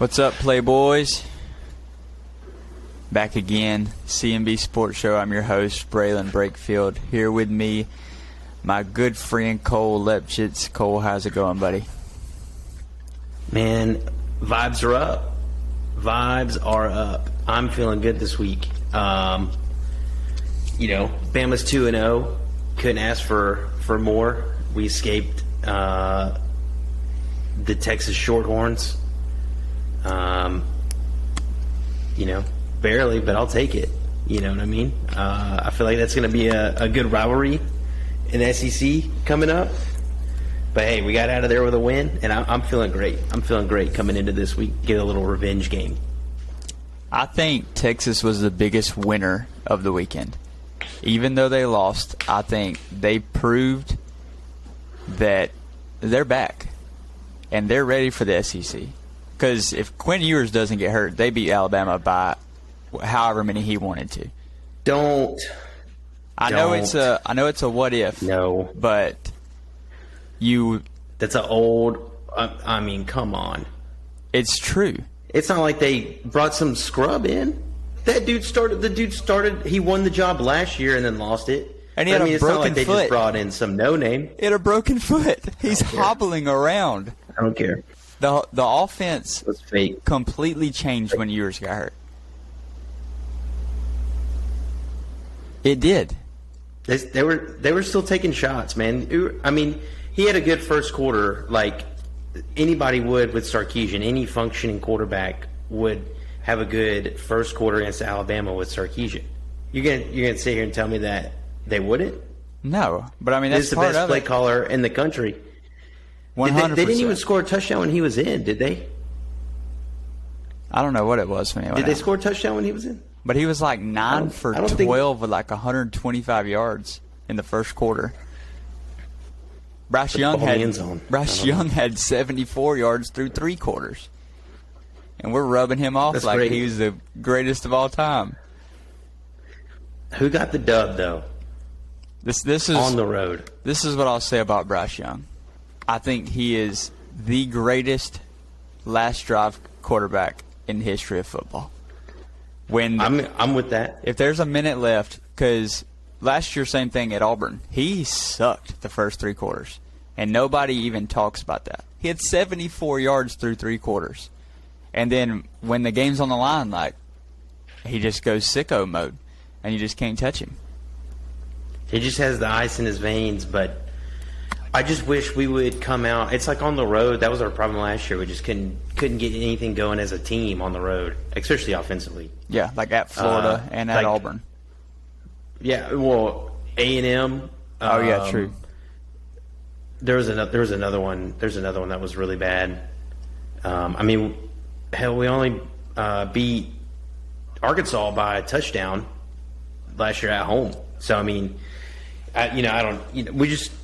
What's up, Playboys? Back again, CMB Sports Show. I'm your host, Braylon Brakefield. Here with me, my good friend Cole Lepchitz. Cole, how's it going, buddy? Man, vibes are up. Vibes are up. I'm feeling good this week. Bama's 2-0. Couldn't ask for more. We escaped the Texas Shorthorns. Barely, but I'll take it. You know what I mean? I feel like that's going to be a good rivalry in SEC coming up. But, hey, we got out of there with a win, and I'm feeling great. I'm feeling great coming into this week. Get a little revenge game. I think Texas was the biggest winner of the weekend. Even though they lost, I think they proved that they're back, and they're ready for the SEC. Because if Quinn Ewers doesn't get hurt, they beat Alabama by however many he wanted to. I know it's a what if. No. But that's an old. Come on. It's true. It's not like they brought some scrub in. The dude started. He won the job last year and then lost it. And he had a broken foot. It's not like they just brought in some no-name. He had a broken foot. He's hobbling around. I don't care. The offense was fake. Completely changed when Ewers got hurt. It did. They were still taking shots, man. I mean, he had a good first quarter, like anybody would with Sarkisian. Any functioning quarterback would have a good first quarter against Alabama with Sarkisian. You're gonna sit here and tell me that they wouldn't? No, but I mean that's the best play caller in the country. 100%. They didn't even score a touchdown when he was in, did they? I don't know what it was when he went Did they score a touchdown when he was in? But he was like 9 for 12 with like 125 yards in the first quarter. Bryce Young had 74 yards through 3 quarters. And we're rubbing him off That's like great. he was the greatest of all time. Who got the dub, though? This is on the road. This is what I'll say about Bryce Young. I think he is the greatest last drive quarterback in the history of football. I'm with that. If there's a minute left, because last year, same thing at Auburn. He sucked the first 3 quarters, and nobody even talks about that. He had 74 yards through 3 quarters. And then when the game's on the line, like, he just goes sicko mode, and you just can't touch him. He just has the ice in his veins, but I just wish we would come out. It's like on the road. That was our problem last year. We just couldn't get anything going as a team on the road, especially offensively. Yeah, like at Florida and at Auburn. Yeah, well, A&M. Oh yeah, true. There was another one. There's another one that was really bad. Hell, we only beat Arkansas by a touchdown last year at home. So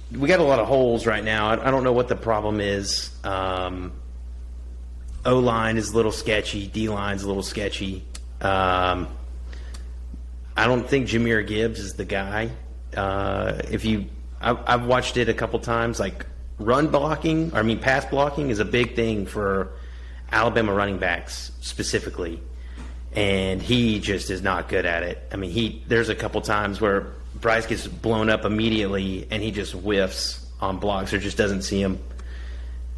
we got a lot of holes right now. I don't know what the problem is. O-line is a little sketchy. D-line's a little sketchy. I don't think Jahmyr Gibbs is the guy. I've watched it a couple times. Like pass blocking is a big thing for Alabama running backs specifically, and he just is not good at it. I mean, there's a couple times where Bryce gets blown up immediately, and he just whiffs on blocks or just doesn't see him.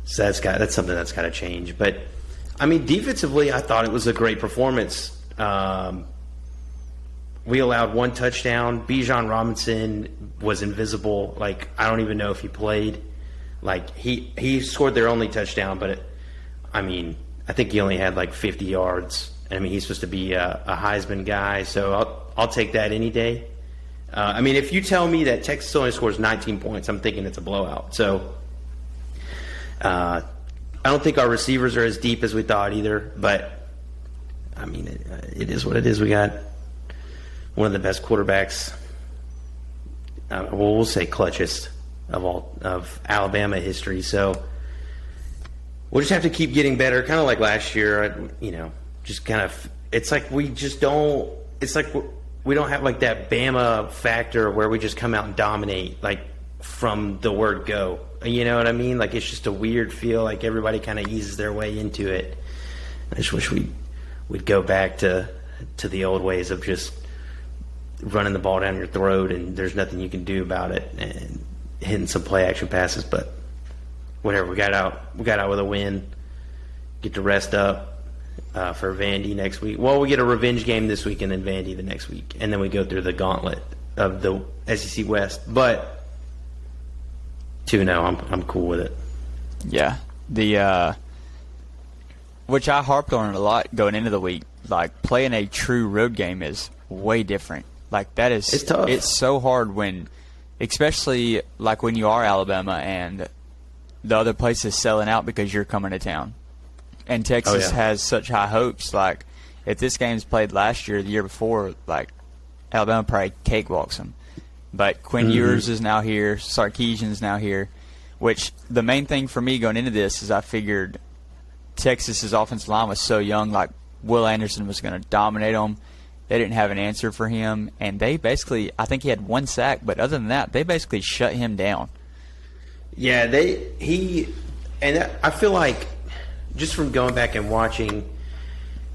So that's something that's got to change. But defensively, I thought it was a great performance. We allowed 1 touchdown. Bijan Robinson was invisible. Like, I don't even know if he played. Like, he scored their only touchdown, but I think he only had like 50 yards. He's supposed to be a Heisman guy, so I'll take that any day. If you tell me that Texas only scores 19 points, I'm thinking it's a blowout. So I don't think our receivers are as deep as we thought either, but it is what it is. We got one of the best quarterbacks, we'll say clutchest of Alabama history. So we'll just have to keep getting better, kind of like last year. Just kind of, it's like we just don't. It's like we don't have like that Bama factor where we just come out and dominate like from the word go. You know what I mean? Like, it's just a weird feel. Like, everybody kind of eases their way into it. I just wish we'd go back to the old ways of just running the ball down your throat and there's nothing you can do about it, and hitting some play action passes. But whatever, we got out with a win. Get to rest up for Vandy next week. Well, we get a revenge game this week and then Vandy the next week, and then we go through the gauntlet of the SEC West. But 2-0, I'm cool with it. Yeah, the which I harped on it a lot going into the week. Like, playing a true road game is way different. Like, that is, it's tough. It's so hard when, especially like when you are Alabama and the other place is selling out because you're coming to town. And Texas has such high hopes. Like, if this game's played last year, the year before, like, Alabama probably cakewalks them. But Quinn Ewers is now here. Sarkisian's now here. Which, the main thing for me going into this is I figured Texas's offensive line was so young. Like, Will Anderson was going to dominate them. They didn't have an answer for him. And they basically, I think he had 1 sack. But other than that, they basically shut him down. Yeah, I feel like, just from going back and watching,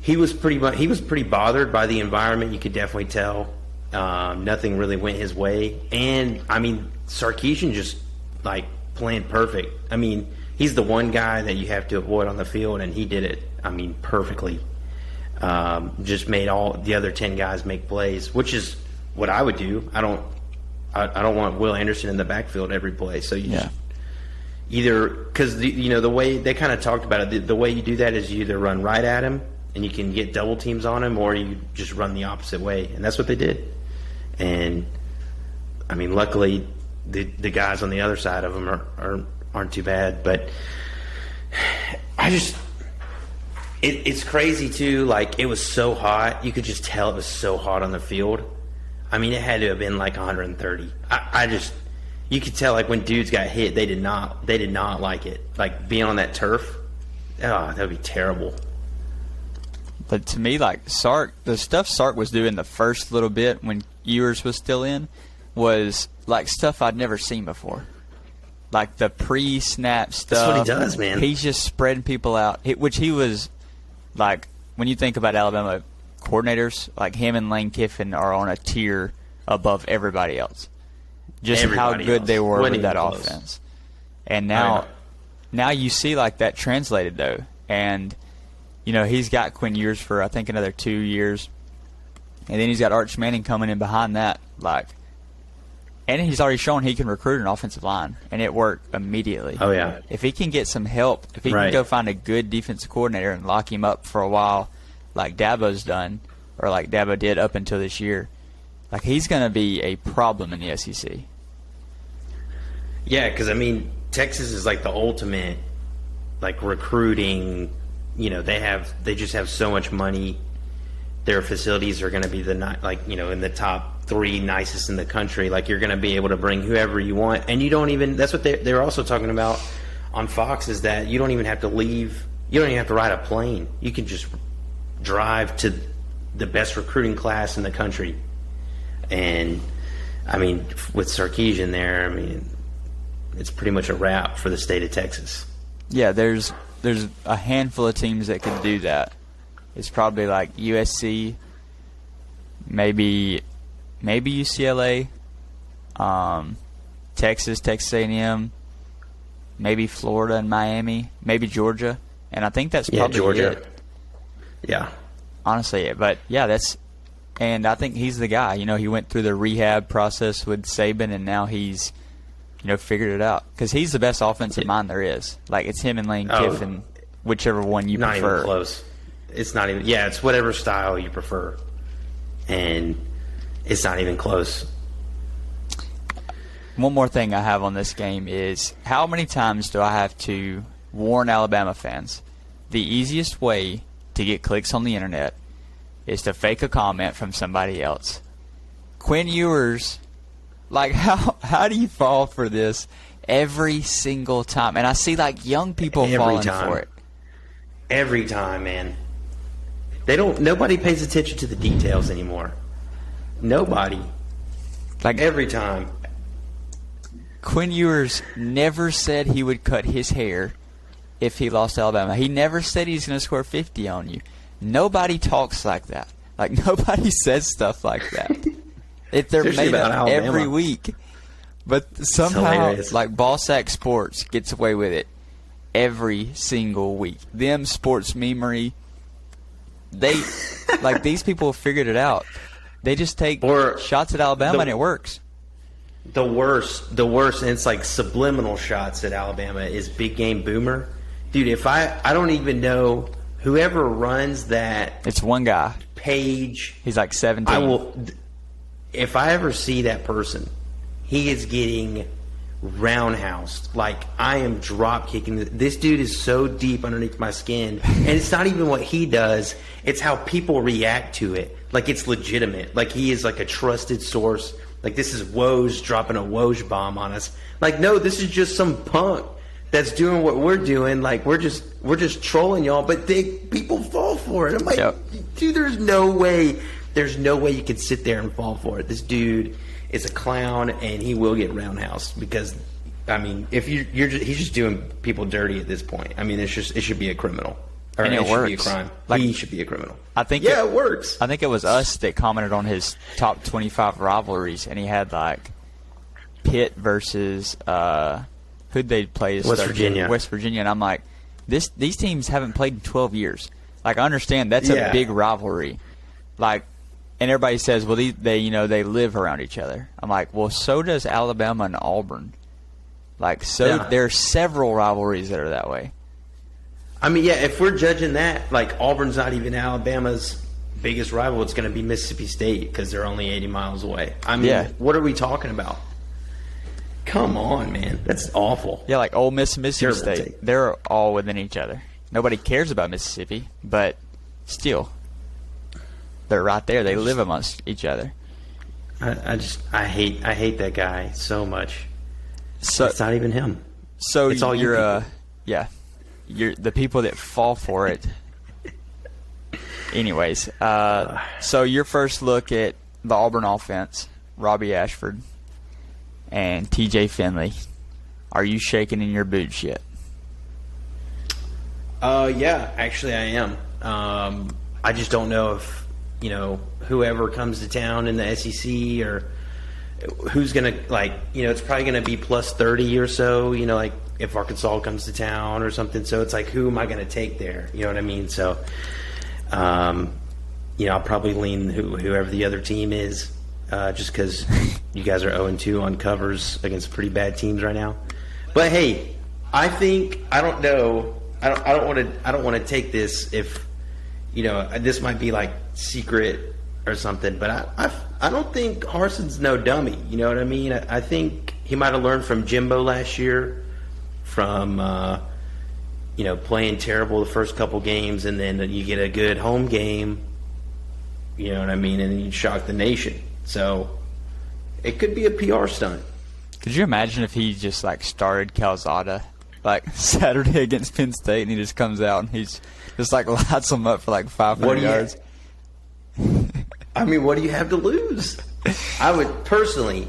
he was pretty bothered by the environment. You could definitely tell nothing really went his way. And I mean, Sarkisian just like playing perfect. I mean, he's the one guy that you have to avoid on the field, and he did it. I mean, perfectly. Just made all the other 10 guys make plays, which is what I would do. I don't want Will Anderson in the backfield every play. So you just either, because the way they kind of talked about it, the way you do that is you either run right at him and you can get double teams on him, or you just run the opposite way, and that's what they did. And I mean, luckily the guys on the other side of them aren't too bad. But it's crazy too. Like, it was so hot, you could just tell it was so hot on the field. I mean, it had to have been like 130. You could tell, like, when dudes got hit, they did not like it. Like, being on that turf, that would be terrible. But to me, like, the stuff Sark was doing the first little bit when Ewers was still in was, like, stuff I'd never seen before. Like, the pre-snap stuff. That's what he does, man. He's just spreading people out, which he was, like, when you think about Alabama coordinators, like, him and Lane Kiffin are on a tier above everybody else. Just everybody how good else. they were with that close. offense. And now you see, like, that translated, though. And, he's got Quinn Ewers for, I think, another 2 years. And then he's got Arch Manning coming in behind that. Like, and he's already shown he can recruit an offensive line, and it worked immediately. Oh, yeah. If he can get some help, if he can go find a good defensive coordinator and lock him up for a while, like Dabo's done, or like Dabo did up until this year, like, he's going to be a problem in the SEC. Yeah, because, I mean, Texas is like the ultimate, like, recruiting. They just have so much money. Their facilities are going to be in the top 3 nicest in the country. Like, you're going to be able to bring whoever you want, and you don't even. That's what they're also talking about on Fox, is that you don't even have to leave. You don't even have to ride a plane. You can just drive to the best recruiting class in the country. And I mean, with Sarkisian there, I mean, it's pretty much a wrap for the state of Texas. Yeah, there's a handful of teams that can do that. It's probably like USC, maybe UCLA, Texas A&M, maybe Florida and Miami, maybe Georgia, and I think that's probably Georgia. it. Yeah, honestly, but yeah, and I think he's the guy. He went through the rehab process with Saban, and now he's figured it out, because he's the best offensive mind there is. Like, it's him and Lane Kiffin, whichever one you prefer. Not even close. It's not even. Yeah, it's whatever style you prefer, and it's not even close. One more thing I have on this game is, how many times do I have to warn Alabama fans? The easiest way to get clicks on the internet is to fake a comment from somebody else. Quinn Ewers, like, how do you fall for this every single time? And I see, like, young people falling for it. Every time, man. Nobody pays attention to the details anymore. Nobody. Like, every time. Quinn Ewers never said he would cut his hair if he lost to Alabama. He never said he's going to score 50 on you. Nobody talks like that. Like, nobody says stuff like that. They're Especially made about up Alabama. every week. But somehow, hilarious. like, Ballsack Sports gets away with it every single week. Them Sports Memory, like, these people have figured it out. They just take Or shots at Alabama and it works. The worst, and it's like subliminal shots at Alabama is Big Game Boomer. Dude, if I don't even know whoever runs that It's one guy. page, He's like 17. I will, if I ever see that person, he is getting roundhoused. Like, I am drop kicking. This dude is so deep underneath my skin. And it's not even what he does, it's how people react to it. Like, it's legitimate. Like, he is like a trusted source. Like, this is Woj dropping a Woj bomb on us. Like, no, this is just some punk that's doing what we're doing. Like, we're just trolling y'all, but people fall for it. I'm like, Yep. dude, there's no way you can sit there and fall for it. This dude is a clown, and he will get roundhoused because, I mean, if he's just doing people dirty at this point. I mean, it should be a criminal. Or And it should be a works. crime. Like, he should be a criminal. I think it works. I think it was us that commented on his top 25 rivalries, and he had like Pitt versus who'd they play? West Virginia. West Virginia, and I'm like, these teams haven't played in 12 years. Like, I understand that's a big rivalry, like, and everybody says, well, they live around each other. I'm like, well, so does Alabama and Auburn. Like, there are several rivalries that are that way. I mean, yeah, if we're judging that, like, Auburn's not even Alabama's biggest rival. It's going to be Mississippi State because they're only 80 miles away. I mean, What are we talking about? Come on, man. That's awful. Yeah, like Ole Miss and Mississippi Terrible State. take. They're all within each other. Nobody cares about Mississippi, but still, they're right there. They live amongst each other. I hate that guy so much. So It's not even him. So It's all you people. You're the people that fall for it. Anyways, so your first look at the Auburn offense, Robbie Ashford and TJ Finley. Are you shaking in your boots yet? Yeah, actually I am. I just don't know if, whoever comes to town in the SEC or who's going to, like, it's probably going to be plus 30 or so, like if Arkansas comes to town or something. So it's like, who am I going to take there? You know what I mean? So, I'll probably lean whoever the other team is, just because you guys are 0-2 on covers against pretty bad teams right now. But hey, I don't know. I don't want to take this if, this might be like secret or something, but I don't think Harson's no dummy. You know what I mean? I think he might have learned from Jimbo last year, from playing terrible the first couple games, and then you get a good home game. You know what I mean? And then you shock the nation. So it could be a PR stunt. Could you imagine if he just like started Calzada like Saturday against Penn State, and he just comes out and he's just like lights them up for like 500 yards? I mean, what do you have to lose? I would personally,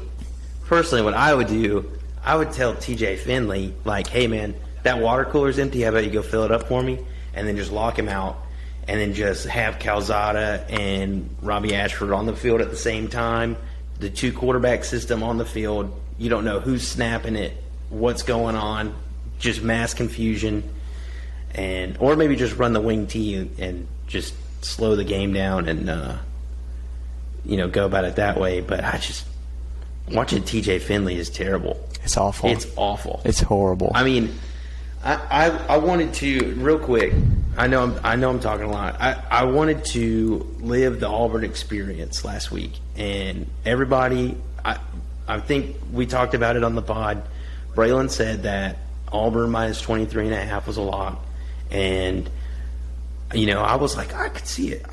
what I would do, I would tell TJ Finley, like, hey man, that water cooler's empty. How about you go fill it up for me, and then just lock him out, and then just have Calzada and Robbie Ashford on the field at the same time. The two quarterback system on the field. You don't know who's snapping it, what's going on, just mass confusion, or maybe just run the wing tee and just slow the game down and go about it that way. But watching TJ Finley is terrible. It's awful. It's awful. It's horrible. I mean, I wanted to, real quick, I know I'm talking a lot. I wanted to live the Auburn experience last week, and everybody, I think we talked about it on the pod. Braylon said that Auburn minus 23.5 was a lock, and I was like, I could see it.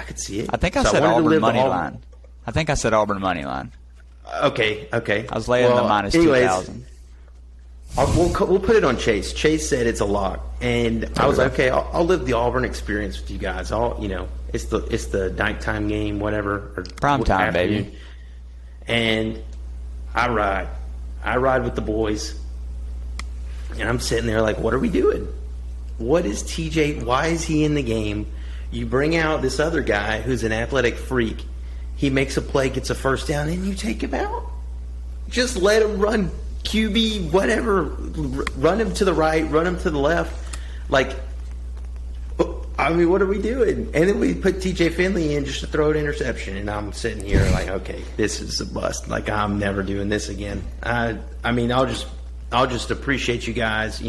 I think I So said wanted to Auburn live money Auburn. line. I think I said Auburn money line. Okay. I was laying the minus 2,000. We'll put it on Chase. Chase said it's a lock, and I was like, okay, I'll live the Auburn experience with you guys. It's the nighttime game, whatever, or Prime time, afternoon. baby. And I ride with the boys, and I'm sitting there like, what are we doing? what is TJ? Why is he in the game? You bring out this other guy who's an athletic freak. He makes a play, gets a first down, and you take him out. Just let him run QB, whatever. Run him to the right, run him to the left. Like, I mean, what are we doing? And then we put TJ Finley in just to throw an interception, and I'm sitting here like, okay, this is a bust. Like, I'm never doing this again. I mean, I'll just appreciate you guys,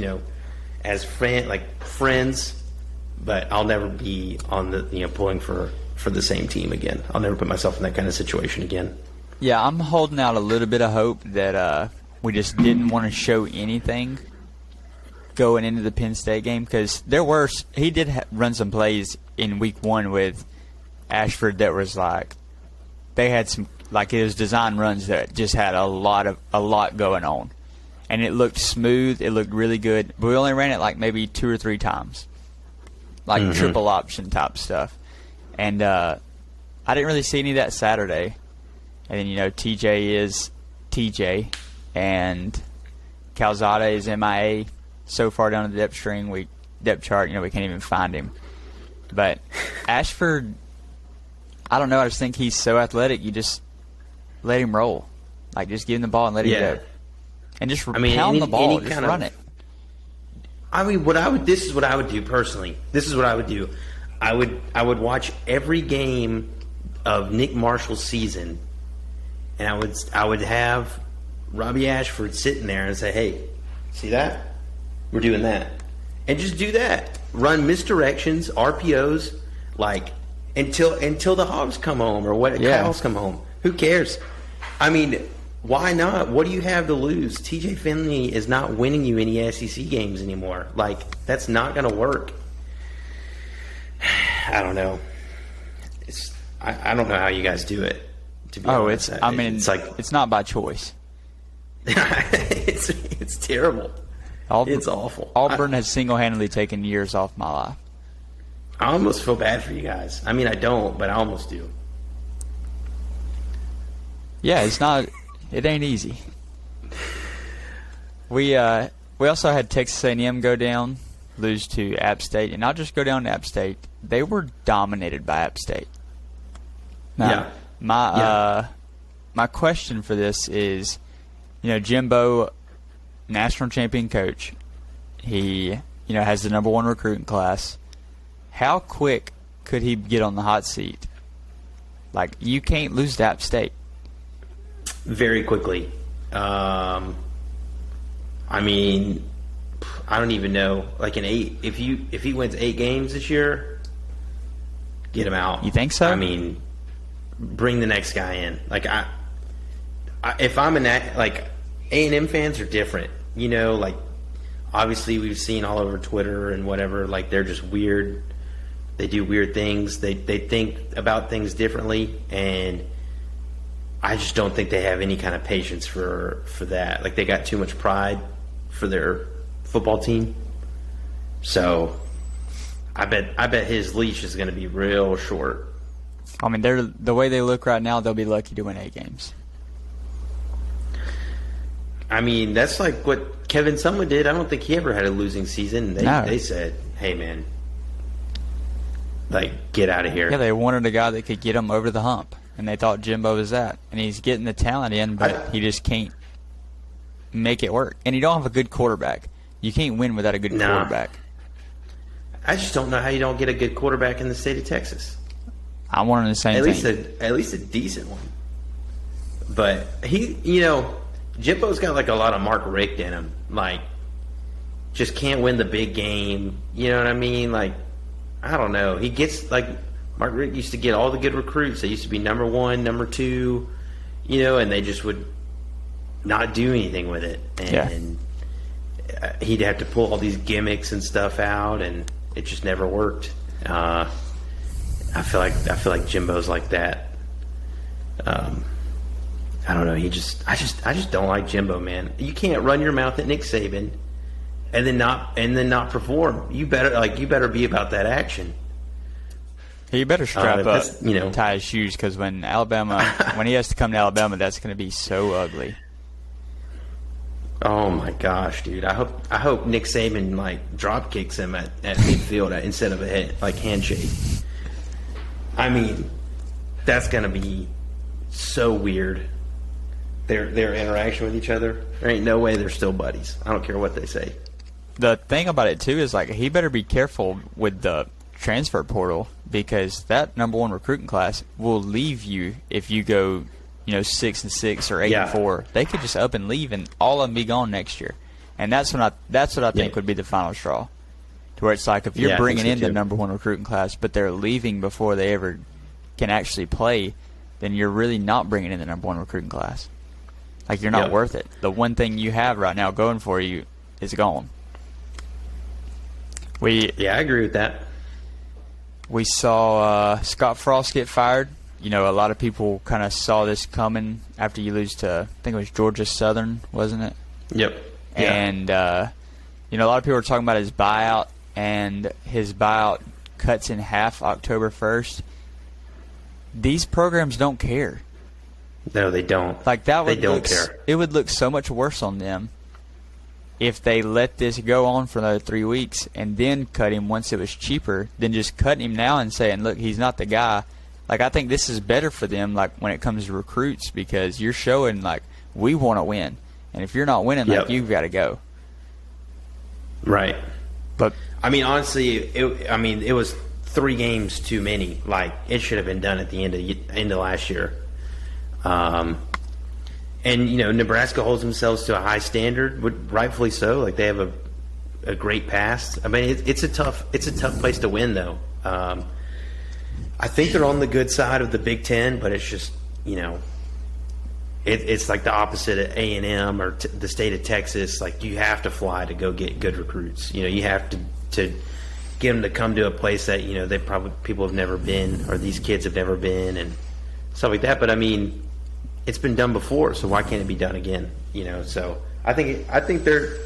as friends, but I'll never be on the pulling for the same team again. I'll never put myself in that kind of situation again. Yeah, I'm holding out a little bit of hope that we just didn't want to show anything going into the Penn State game, because he did run some plays in week 1 with Ashford that was like, they had some, like, it was design runs that just had a lot going on, and it looked smooth, it looked really good, but we only ran it like maybe 2 or 3 times, like triple option type stuff, and I didn't really see any of that Saturday. And then TJ is TJ, and Calzada is MIA. So far down the depth chart, we can't even find him. But Ashford, I don't know. I just think he's so athletic. You just let him roll, like just give him the ball and let him go, and just pound the ball, just run it. I mean, this is what I would do personally. This is what I would do. I would watch every game of Nick Marshall's season, and I would have Robbie Ashford sitting there and say, "Hey, see that? We're doing that," and just do that. Run misdirections, RPOs, like until the Hogs come home or cows come home. Who cares? I mean, why not? What do you have to lose? TJ Finley is not winning you any SEC games anymore. Like, that's not going to work. I don't know. I don't know how you guys do it. To be honest, it's not by choice. It's terrible. It's awful. Auburn has single-handedly taken years off my life. I almost feel bad for you guys. I mean, I don't, but I almost do. Yeah, it ain't easy. We also had Texas A&M go down, lose to App State, and I'll just go down to App State. They were dominated by App State. Now, my question for this is, Jimbo, national champion coach, he has the number 1 recruiting class. How quick could he get on the hot seat? Like, you can't lose to App State. Very quickly. I mean, I don't even know. Like an 8, if he wins 8 games this year, get him out. You think so? I mean, bring the next guy in. Like if I'm like A&M fans are different. Like obviously we've seen all over Twitter and whatever. Like they're just weird. They do weird things. They think about things differently, and I just don't think they have any kind of patience for that. Like they got too much pride for their football team. So I bet his leash is going to be real short. I mean, the way they look right now, they'll be lucky to win 8 games. I mean, that's like what Kevin Sumlin did. I don't think he ever had a losing season. They said, "Hey, man, like get out of here." Yeah, they wanted a guy that could get them over the hump, and they thought Jimbo was that. And he's getting the talent in, but he just can't make it work. And you don't have a good quarterback. You can't win without a good quarterback. I just don't know how you don't get a good quarterback in the state of Texas. I wanted the same thing. At least a decent one. But Jimbo's got like a lot of Mark Richt in him. Like, just can't win the big game. You know what I mean? Like, I don't know. He gets like Mark Richt used to get all the good recruits. They used to be number 1, number 2, and they just would not do anything with it. And he'd have to pull all these gimmicks and stuff out, and it just never worked. I feel like Jimbo's like that. I don't know. I just don't like Jimbo, man. You can't run your mouth at Nick Saban and then not perform. You better be about that action. He better strap up, tie his shoes, because when he has to come to Alabama, that's going to be so ugly. Oh my gosh, dude! I hope Nick Saban like drop kicks him at midfield instead of a hit like handshake. I mean, that's gonna be so weird. Their interaction with each other. There ain't no way they're still buddies. I don't care what they say. The thing about it too is like he better be careful with the transfer portal, because that number one recruiting class will leave you if you go, 6-6 or 8-4. They could just up and leave, and all of them be gone next year. And that's what I think would be the final straw, to where it's like if you're bringing in the number one recruiting class, but they're leaving before they ever can actually play, then you're really not bringing in the number one recruiting class. Like, you're not worth it. The one thing you have right now going for you is gone. I agree with that. We saw Scott Frost get fired. A lot of people kind of saw this coming after you lose to, I think it was Georgia Southern, wasn't it? Yep. Yeah. And, a lot of people were talking about his buyout, and his buyout cuts in half October 1st. These programs don't care. No, they don't. Like, that would they don't care. It would look so much worse on them if they let this go on for another 3 weeks and then cut him once it was cheaper than just cutting him now and saying, look, he's not the guy. Like, I think this is better for them, like, when it comes to recruits, because you're showing, like, we want to win. And if you're not winning, like, you've got to go. Right. But I mean, honestly, it was 3 games too many. Like, it should have been done at the end of last year. And Nebraska holds themselves to a high standard, rightfully so. Like, they have a great past. I mean, it's a tough place to win, though. I think they're on the good side of the Big Ten, but it's just it's like the opposite of A&M or the state of Texas. Like, you have to fly to go get good recruits. You have to get them to come to a place that they probably people have never been, or these kids have never been, and stuff like that. But I mean, it's been done before, so why can't it be done again? So I think they're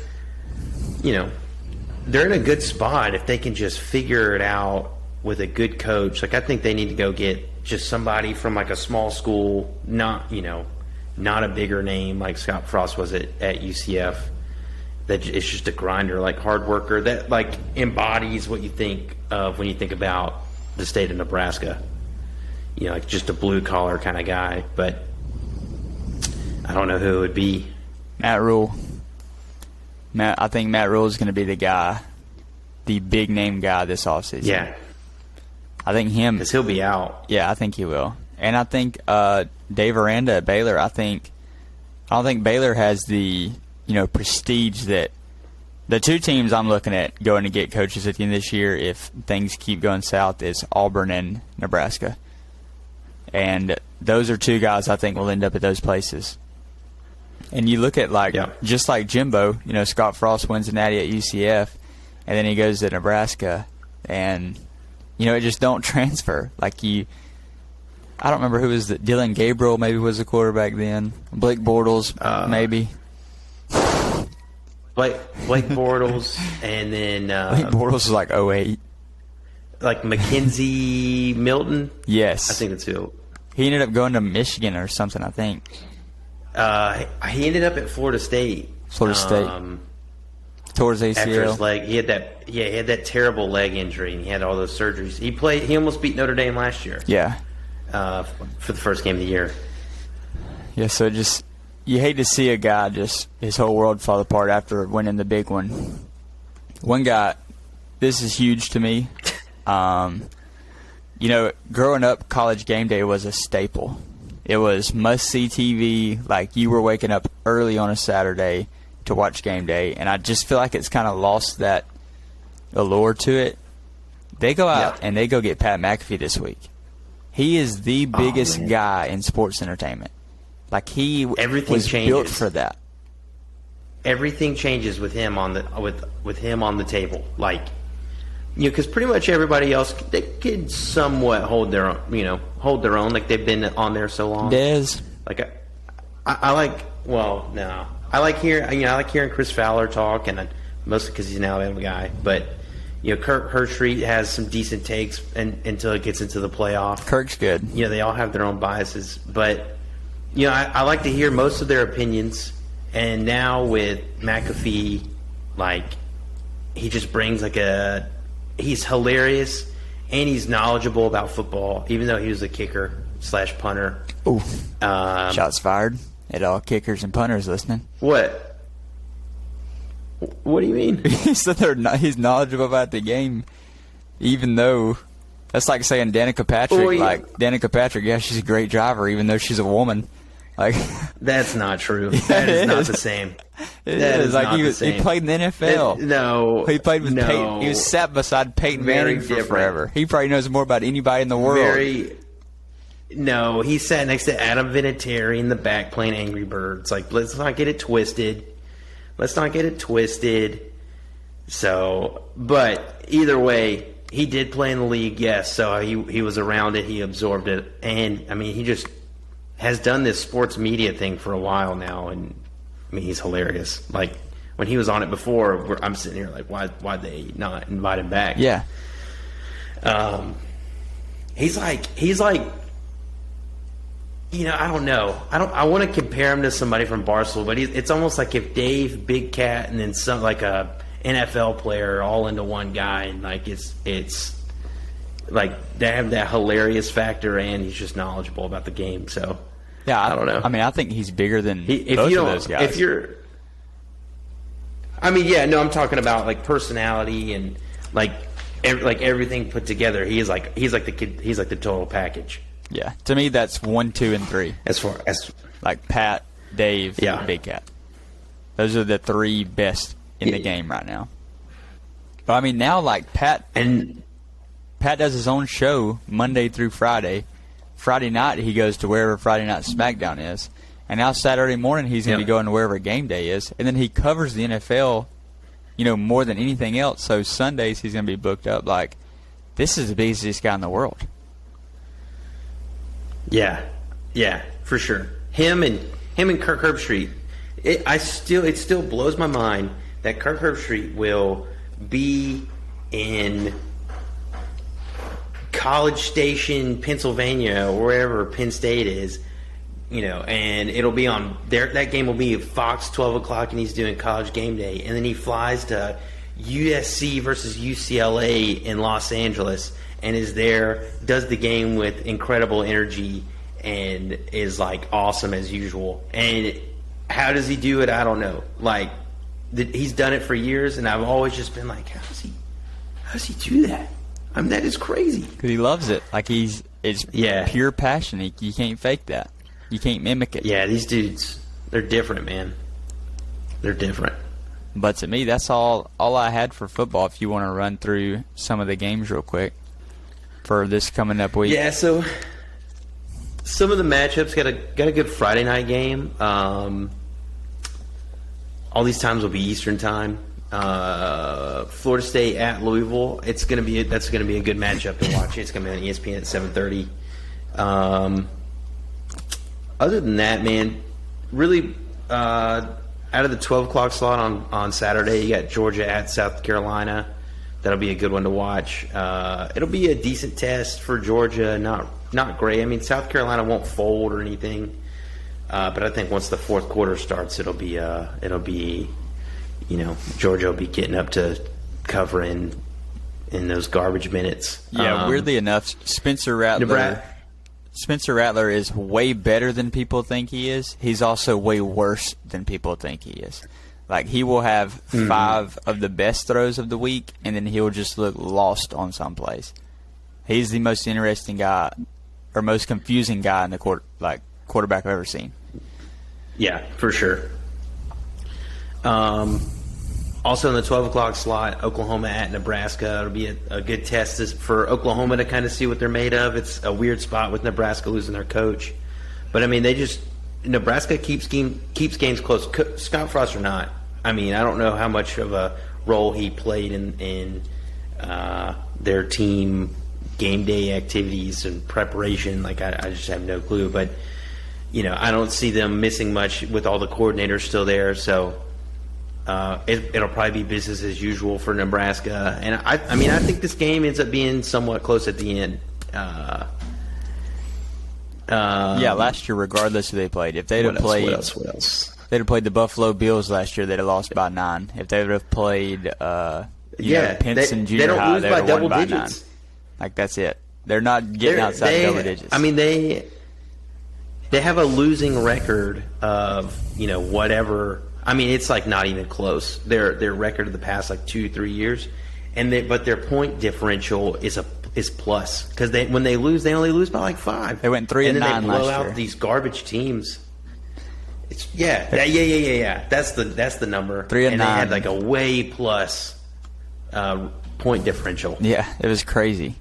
they're in a good spot if they can just figure it out with a good coach. Like, I think they need to go get just somebody from like a small school, not a bigger name like Scott Frost was at UCF. That is just a grinder, like hard worker that like embodies what you think of when you think about the state of Nebraska. Like just a blue collar kind of guy, but I don't know who it would be. Matt Rule. I think Matt Rule is going to be the guy, the big name guy this offseason. Yeah. I think him. Because he'll be out. Yeah, I think he will. And I think Dave Aranda at Baylor, I don't think Baylor has the, prestige that the 2 teams I'm looking at going to get coaches at the end of this year if things keep going south is Auburn and Nebraska. And those are 2 guys I think will end up at those places. And you look at, just like Jimbo, Scott Frost wins the Natty at UCF, and then he goes to Nebraska, and, it just don't transfer. Like, I don't remember who was Dylan Gabriel maybe was the quarterback then. Blake Bortles, maybe. Blake Bortles, and then Blake Bortles was like 08. Like Mackenzie Milton? Yes. I think that's who. He ended up going to Michigan or something, I think. He ended up at Florida State. Florida State. Towards ACL. After his leg, he had that terrible leg injury, and he had all those surgeries. He almost beat Notre Dame last year. Yeah. For the first game of the year. Yeah, so you hate to see a guy just his whole world fall apart after winning the big one. One guy, this is huge to me. Growing up, College Game Day was a staple. It was must-see TV. Like, you were waking up early on a Saturday to watch Game Day, and I just feel like it's kind of lost that allure to it. They go out and they go get Pat McAfee this week. He is the biggest guy in sports entertainment. Like, he was built for that. Everything changes with him on the table. Like, because pretty much everybody else, they could somewhat hold their own. Like, they've been on there so long. Dez. Like, I like hearing Chris Fowler talk, and mostly because he's an Alabama guy. But Kirk Herbstreit has some decent takes, until it gets into the playoff. Kirk's good. They all have their own biases, but I like to hear most of their opinions, And now with McAfee, like, he just brings he's hilarious and he's knowledgeable about football, even though he was a kicker / punter. Ooh. Shots fired at all kickers and punters listening. What? What do you mean? He said he's knowledgeable about the game, even though that's like saying Danica Patrick. Well, yeah. Like, Danica Patrick, yeah, she's a great driver, even though she's a woman. Like, that's not true. That is not the same. That is like he played in the NFL. No, he played with no. Peyton. He was sat beside Peyton Very Manning for different. forever. He probably knows more about anybody in the world. No, he sat next to Adam Vinatieri in the back playing Angry Birds. Like, let's not get it twisted. So, but either way, he did play in the league, yes. So he was around it. He absorbed it, and I mean, he just has done this sports media thing for a while now, and I mean, he's hilarious. Like, when he was on it before, I'm sitting here like, why'd they not invite him back? Yeah. He's like, you know, I don't know. I want to compare him to somebody from Barcelona, but it's almost like if Dave, Big Cat, and then some like a NFL player all into one guy, and like it's like they have that hilarious factor, and he's just knowledgeable about the game. So. Yeah, I don't know. I mean, I think he's bigger than both of those guys. I'm talking about like personality and like everything put together. He's like the kid. He's like the total package. Yeah, to me, that's 1, 2, and 3. As far as like Pat, Dave, Yeah. and Big Cat. Those are the 3 best in the game right now. But I mean, now like Pat does his own show Monday through Friday. Friday night, he goes to wherever Friday Night SmackDown is. And now Saturday morning, he's going to be going to wherever game day is. And then he covers the NFL, you know, more than anything else. So Sundays, he's going to be booked up. Like, this is the busiest guy in the world. Yeah, for sure. Him and Kirk Herbstreit. It still blows my mind that Kirk Herbstreit will be in College Station, Pennsylvania, or wherever Penn State is, you know, and it'll be on there. That game will be at Fox 12 o'clock, and he's doing College Game Day, and then he flies to USC versus UCLA in Los Angeles, and is there, does the game with incredible energy, and is like awesome as usual. And how does he do it? I don't know. Like, he's done it for years, and I've always just been like, how does he do that? I mean, that is crazy. Because he loves it. Like, it's pure passion. You can't fake that. You can't mimic it. Yeah, these dudes, they're different, man. They're different. But to me, that's all I had for football. If you want to run through some of the games real quick for this coming up week. Yeah, so some of the matchups got a good Friday night game. All these times will be Eastern time. Florida State at Louisville. That's gonna be a good matchup to watch. It's gonna be on ESPN at 7:30. Other than that, man, really, out of the 12 o'clock slot on Saturday, you got Georgia at South Carolina. That'll be a good one to watch. It'll be a decent test for Georgia. Not great. I mean, South Carolina won't fold or anything, but I think once the fourth quarter starts, it'll be you know, Georgia will be getting up to covering in those garbage minutes. Yeah, weirdly enough, Spencer Rattler is way better than people think he is. He's also way worse than people think he is. Like, he will have 5 of the best throws of the week, and then he'll just look lost on some plays. He's the most interesting guy, or most confusing guy in the quarterback I've ever seen. Yeah, for sure. Also in the 12 o'clock slot, Oklahoma at Nebraska. It'll be a good test for Oklahoma to kind of see what they're made of. It's a weird spot with Nebraska losing their coach. But, I mean, Nebraska keeps games close. Scott Frost or not, I mean, I don't know how much of a role he played in their team game day activities and preparation. Like, I just have no clue. But, you know, I don't see them missing much with all the coordinators still there. So it'll probably be business as usual for Nebraska. And I mean, I think this game ends up being somewhat close at the end. Yeah, last year, regardless who they played, if they'd have played, what else? they'd have played the Buffalo Bills last year, they'd have lost by 9. If they would have played, Pinson Junior they don't High, lose they by would have won double by digits. 9. Like, that's it. They're not getting outside of double digits. I mean, they have a losing record of, whatever. I mean, it's like not even close. Their record of the past like 2-3 years, but their point differential is plus, because when they lose, they only lose by like 5. They went 3-9 and then they blow last out year. these garbage teams. It's yeah. That's the number. 3-9. And they had like a way plus point differential. Yeah, it was crazy.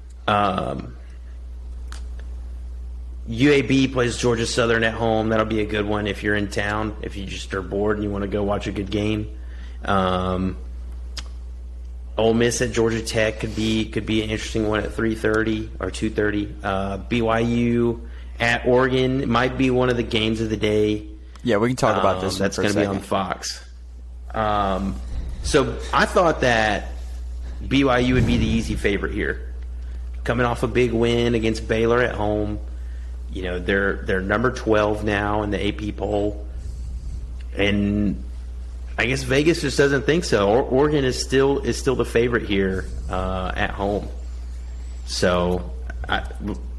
UAB plays Georgia Southern at home. That'll be a good one if you're in town. If you just are bored and you want to go watch a good game. Ole Miss at Georgia Tech could be an interesting one at 3:30 or 2:30. BYU at Oregon might be one of the games of the day. Yeah, we can talk about this. That's going to be on Fox. So I thought that BYU would be the easy favorite here, coming off a big win against Baylor at home. They're number 12 now in the AP poll, and I guess Vegas just doesn't think so. Oregon is still the favorite here at home. So,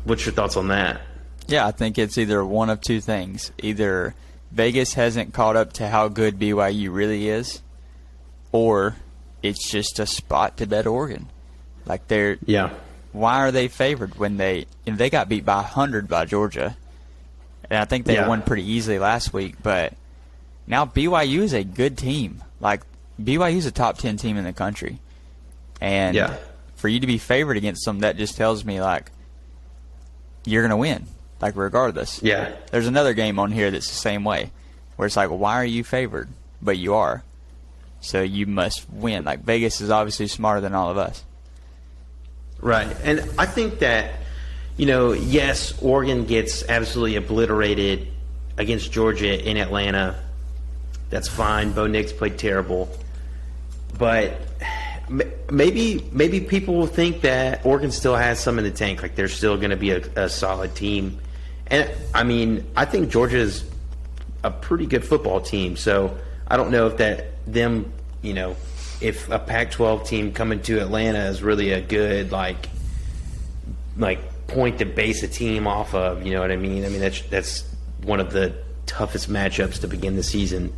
what's your thoughts on that? Yeah, I think it's either one of two things. Either Vegas hasn't caught up to how good BYU really is, or it's just a spot to bet Oregon. Like why are they favored when they got beat by 100 by Georgia? And I think they won pretty easily last week, but now BYU is a good team. Like, BYU is a top 10 team in the country. And for you to be favored against them, that just tells me, like, you're going to win, like, regardless. Yeah. There's another game on here that's the same way, where it's like, why are you favored? But you are. So you must win. Like, Vegas is obviously smarter than all of us. Right. And I think that, yes, Oregon gets absolutely obliterated against Georgia in Atlanta. That's fine. Bo Nix played terrible. But maybe people will think that Oregon still has some in the tank. Like, they're still going to be a solid team. And, I mean, I think Georgia is a pretty good football team. So I don't know if if a Pac-12 team coming to Atlanta is really a good, like point to base a team off of, you know what I mean? I mean, that's one of the toughest matchups to begin the season,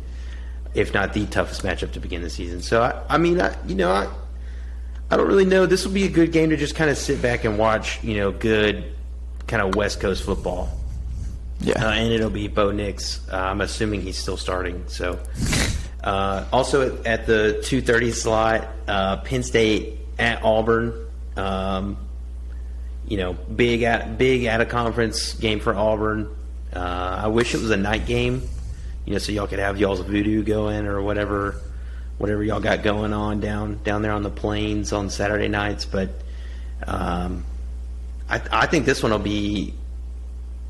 if not the toughest matchup to begin the season. So, I don't really know. This will be a good game to just kind of sit back and watch, good kind of West Coast football. Yeah. And it'll be Bo Nix. I'm assuming he's still starting, so... also at the 2:30 slot, Penn State at Auburn. Big out of conference game for Auburn. I wish it was a night game, so y'all could have y'all's voodoo going or whatever y'all got going on down there on the plains on Saturday nights. But I think this one will be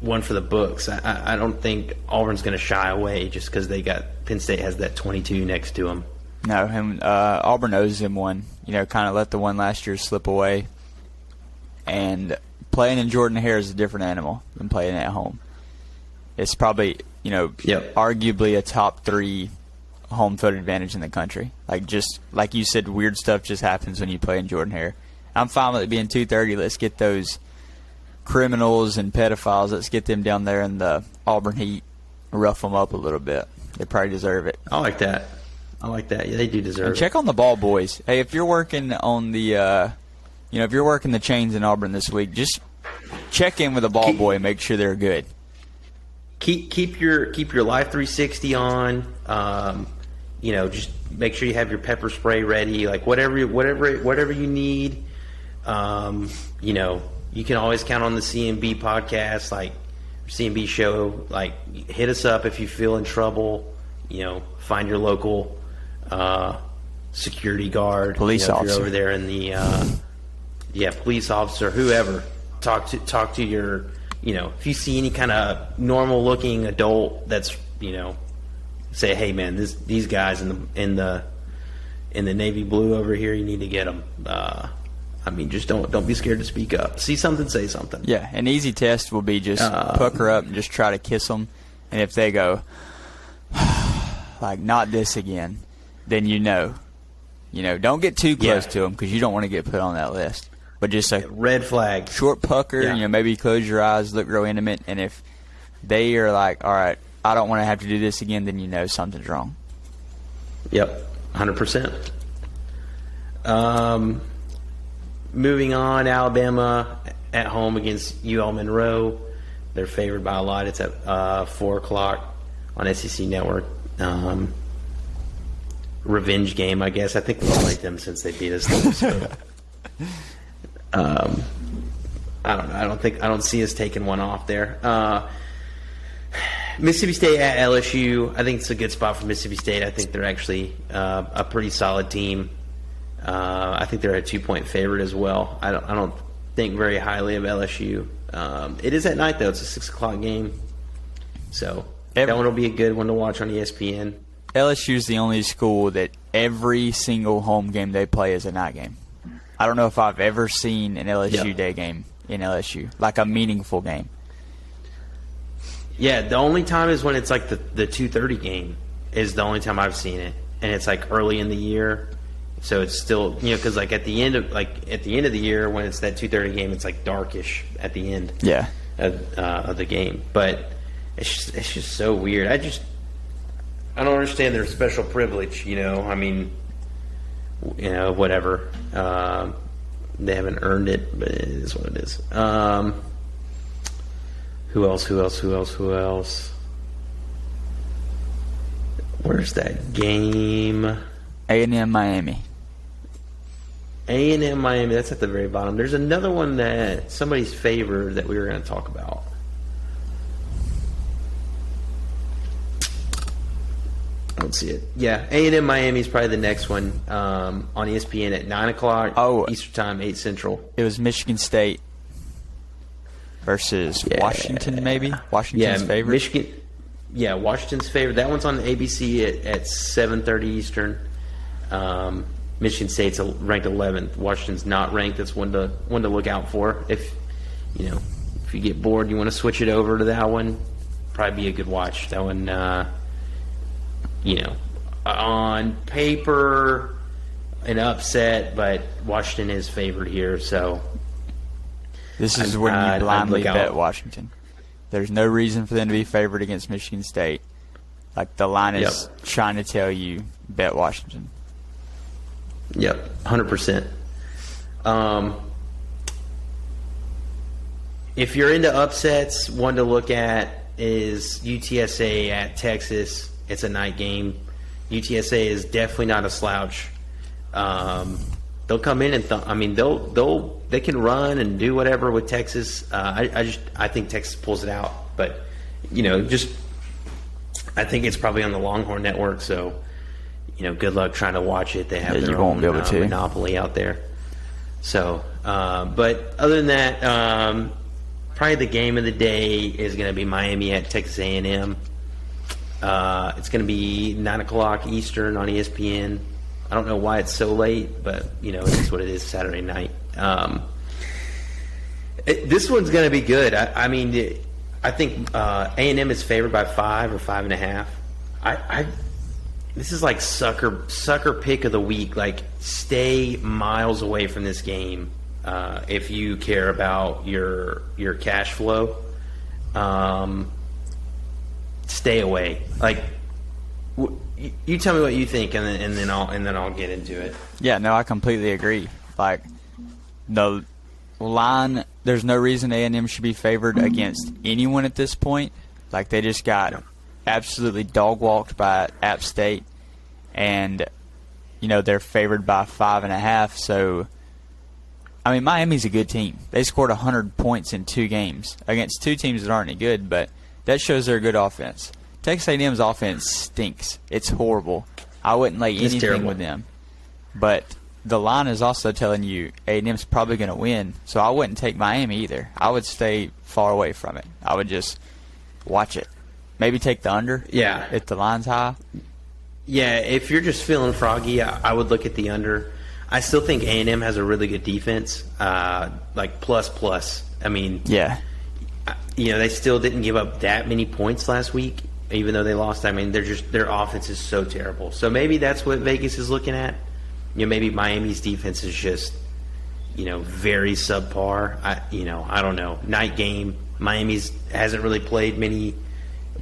one for the books. I don't think Auburn's going to shy away just because Penn State has that 22 next to them. No, and Auburn owes him one. Kind of let the one last year slip away. And playing in Jordan-Hare is a different animal than playing at home. It's probably, arguably a top 3 home field advantage in the country. Like you said, weird stuff just happens when you play in Jordan-Hare. I'm fine with it being 2:30. Let's get those criminals and pedophiles, let's get them down there in the Auburn heat, rough them up a little bit. They probably deserve it. I like that. Yeah, they do deserve it. Check on the ball boys. Hey, if you're working on the, if you're working the chains in Auburn this week, just check in with a ball boy and make sure they're good. Keep your Life 360 on. Just make sure you have your pepper spray ready. Like whatever you need. You can always count on the CMB podcast, like CMB show. Like, hit us up if you feel in trouble. Find your local security guard, police officer. If you're over there in the police officer, whoever. Talk to your, if you see any kind of normal looking adult that's, say, hey man, these guys in the navy blue over here, you need to get them. Just don't be scared to speak up. See something, say something. Yeah, an easy test will be just pucker up and just try to kiss them. And if they go, like not this again, then you know. Don't get too close to them because you don't want to get put on that list. But just a red flag, short pucker, maybe close your eyes, look real intimate, and if they are like, all right, I don't want to have to do this again, then you know something's wrong. Yep, 100%. Moving on, Alabama at home against UL Monroe. They're favored by a lot. It's at 4 o'clock on SEC Network. Revenge game, I guess. I think we'll like them since they beat us. So. I don't know. I don't see us taking one off there. Mississippi State at LSU. I think it's a good spot for Mississippi State. I think they're actually a pretty solid team. I think they're a 2-point favorite as well. I don't think very highly of LSU. It is at night though. It's a 6 o'clock game, so that one will be a good one to watch on ESPN. LSU is the only school that every single home game they play is a night game. I don't know if I've ever seen an LSU day game in LSU, like a meaningful game. Yeah, the only time is when it's like the 2:30 game is the only time I've seen it, and it's like early in the year, so it's still because like at the end of the year when it's that 2:30 game, it's like darkish at the end. Yeah. Of the game, but it's just so weird. I don't understand their special privilege. I mean, whatever. They haven't earned it, but it is what it is. Who else? Where's that game? A&M Miami. A&M Miami. That's at the very bottom. There's another one that somebody's favored that we were going to talk about. I don't see it. Yeah, A&M Miami is probably the next one on ESPN at 9 o'clock Eastern Time, 8 Central. It was Michigan State versus Washington, maybe? Washington's favorite? Michigan. Yeah, Washington's favorite. That one's on ABC at 7:30 Eastern. Michigan State's ranked 11th. Washington's not ranked. That's one to look out for. If you get bored, you want to switch it over to that one. Probably be a good watch. That one. On paper, an upset, but Washington is favored here, so this is when you blindly bet Washington. There's no reason for them to be favored against Michigan State. Like the line is trying to tell you, bet Washington. Yep, 100%. If you're into upsets, one to look at is UTSA at Texas. It's a night game. UTSA is definitely not a slouch. They'll come in and they can run and do whatever with Texas. I think Texas pulls it out, but I think it's probably on the Longhorn Network. So good luck trying to watch it. They have their own monopoly out there. So, but other than that, probably the game of the day is going to be Miami at Texas A&M. It's going to be 9 o'clock Eastern on ESPN. I don't know why it's so late, but it is what it is. Saturday night. This one's going to be good. I think A&M is favored by 5 or 5.5. This is like sucker pick of the week. Like, stay miles away from this game if you care about your cash flow. Stay away. Like, you tell me what you think, and then I'll get into it. Yeah, no, I completely agree. Like, the line, there's no reason A&M should be favored against anyone at this point. Like, they just got absolutely dog-walked by App State, and, they're favored by 5.5. So, Miami's a good team. They scored 100 points in 2 games against 2 teams that aren't any good, but that shows they're a good offense. Texas A&M's offense stinks. It's horrible. I wouldn't lay anything with them. But the line is also telling you A&M's probably going to win, so I wouldn't take Miami either. I would stay far away from it. I would just watch it. Maybe take the under if the line's high. Yeah, if you're just feeling froggy, I would look at the under. I still think A&M has a really good defense, like plus. Yeah. They still didn't give up that many points last week, even though they lost. I mean, their offense is so terrible. So maybe that's what Vegas is looking at. Maybe Miami's defense is just, very subpar. I don't know. Night game. Miami's hasn't really played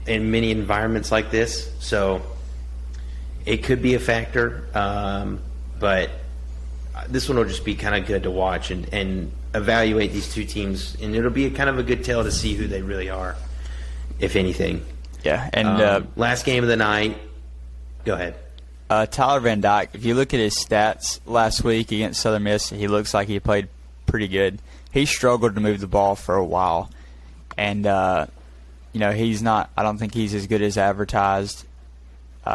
in many environments like this, so it could be a factor. But this one will just be kind of good to watch and evaluate these two teams, and it'll be kind of a good tell to see who they really are, if anything. Yeah, and last game of the night. Go ahead. Tyler Van Dyke, if you look at his stats last week against Southern Miss, he looks like he played pretty good. He struggled to move the ball for a while. And, he's not – I don't think he's as good as advertised.